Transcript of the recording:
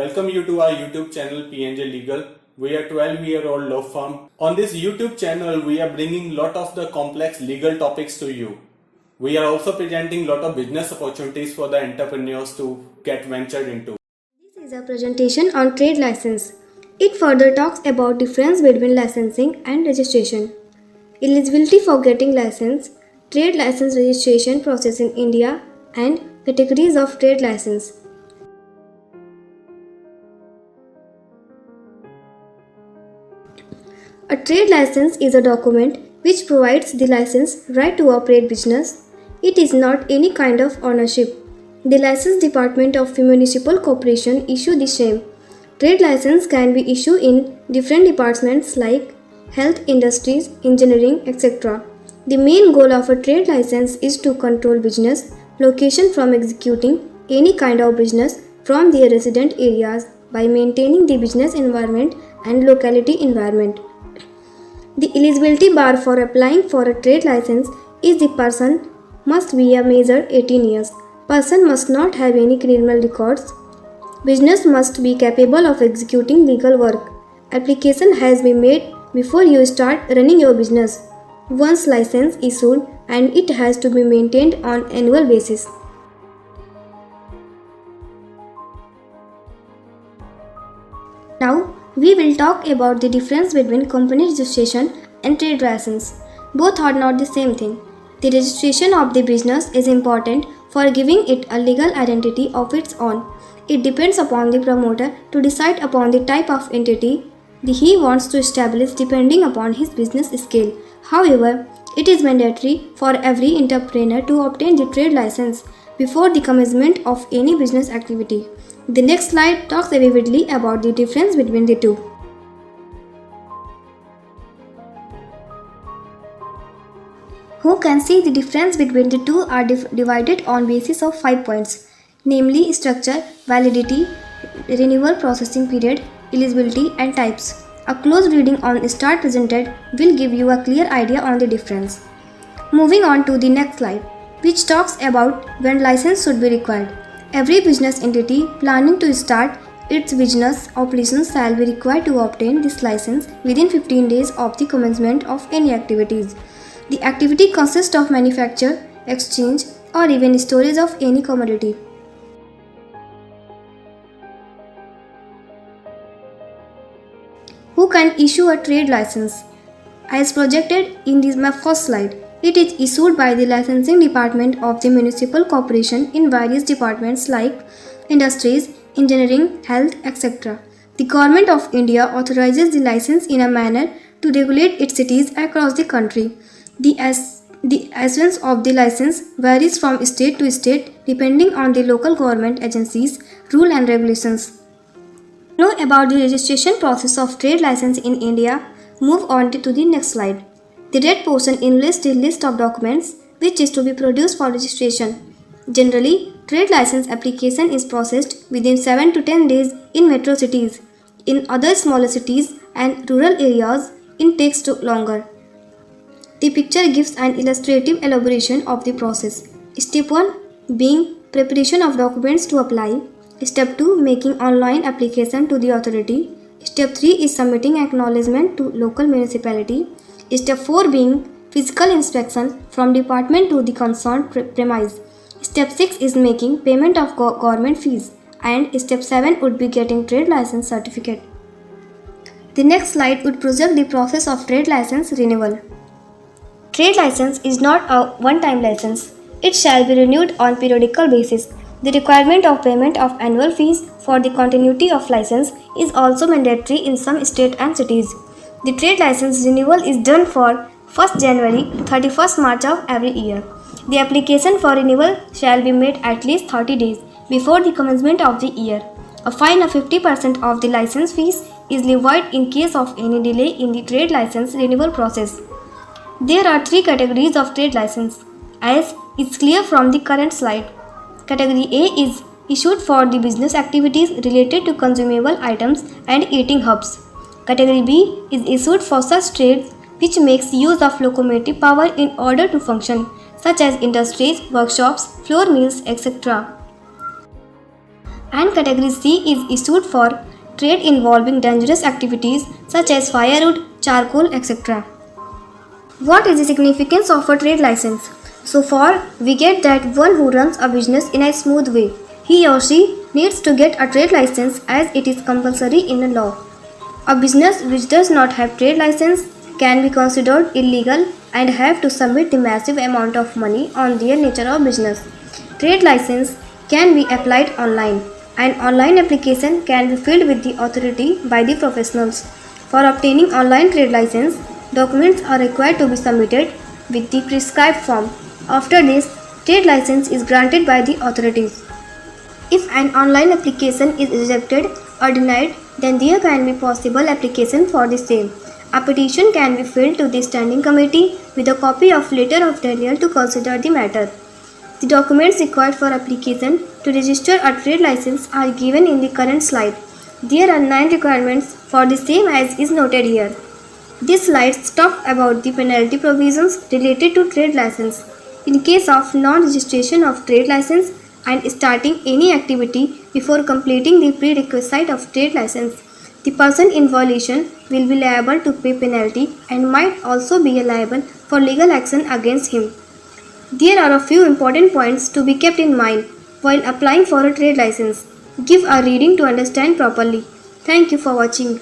Welcome you to our YouTube channel PNJ Legal. We are 12-year-old law firm. On this YouTube channel, we are bringing lot of the complex legal topics to you. We are also presenting lot of business opportunities for the entrepreneurs to get ventured into. This is a presentation on trade license. It further talks about difference between licensing and registration, eligibility for getting license, trade license registration process in India, and categories of trade license. A trade license is a document which provides the license right to operate business. It is not any kind of ownership. The License Department of Municipal Corporation issue the same. Trade license can be issued in different departments like health, industries, engineering, etc. The main goal of a trade license is to control business location from executing any kind of business from their resident areas by maintaining the business environment and locality environment. The eligibility bar for applying for a trade license is the person must be a major 18 years. Person must not have any criminal records. Business must be capable of executing legal work. Application has been made before you start running your business. Once license issued and it has to be maintained on annual basis. Now we will talk about the difference between company registration and trade license. Both are not the same thing. The registration of the business is important for giving it a legal identity of its own. It depends upon the promoter to decide upon the type of entity he wants to establish depending upon his business scale. However, it is mandatory for every entrepreneur to obtain the trade license before the commencement of any business activity. The next slide talks vividly about the difference between the two. Who can see the difference between the two are divided on basis of 5 points, namely structure, validity, renewal processing period, eligibility and types. A close reading on start presented will give you a clear idea on the difference. Moving on to the next slide, which talks about when license should be required. Every business entity planning to start its business operations shall be required to obtain this license within 15 days of the commencement of any activities. The activity consists of manufacture, exchange, or even storage of any commodity. Who can issue a trade license? As projected in my first slide, it is issued by the licensing department of the municipal corporation in various departments like industries, engineering, health, etc. The Government of India authorizes the license in a manner to regulate its cities across the country. The essence of the license varies from state to state depending on the local government agencies' rule and regulations. To know about the registration process of trade license in India, move on to the next slide. The red portion enlists the list of documents which is to be produced for registration. Generally, trade license application is processed within 7 to 10 days in metro cities. In other smaller cities and rural areas, it takes longer. The picture gives an illustrative elaboration of the process. Step 1 being preparation of documents to apply. Step 2 making online application to the authority. Step 3 is submitting acknowledgement to local municipality. Step 4 being physical inspection from department to the concerned premise. Step 6 is making payment of government fees. And step 7 would be getting trade license certificate. The next slide would project the process of trade license renewal. Trade license is not a one-time license. It shall be renewed on periodical basis. The requirement of payment of annual fees for the continuity of license is also mandatory in some states and cities. The trade license renewal is done for 1st January to 31st March of every year. The application for renewal shall be made at least 30 days before the commencement of the year. A fine of 50% of the license fees is levied in case of any delay in the trade license renewal process. There are 3 categories of trade license, as is clear from the current slide. Category A is issued for the business activities related to consumable items and eating hubs. Category B is issued for such trades which makes use of locomotive power in order to function, such as industries, workshops, floor mills, etc. And category C is issued for trade involving dangerous activities such as firewood, charcoal, etc. What is the significance of a trade license? So far, we get that one who runs a business in a smooth way, he or she needs to get a trade license as it is compulsory in the law. A business which does not have trade license can be considered illegal and have to submit the massive amount of money on their nature of business. Trade license can be applied online. An online application can be filled with the authority by the professionals. For obtaining online trade license, documents are required to be submitted with the prescribed form. After this, trade license is granted by the authorities. If an online application is rejected or denied, then there can be possible application for the same. A petition can be filed to the standing committee with a copy of letter of denial to consider the matter. The documents required for application to register a trade license are given in the current slide. There are 9 requirements for the same as is noted here. This slide talks about the penalty provisions related to trade license. In case of non-registration of trade license and starting any activity before completing the prerequisite of trade license, the person in violation will be liable to pay penalty and might also be liable for legal action against him. There are a few important points to be kept in mind while applying for a trade license. Give a reading to understand properly. Thank you for watching.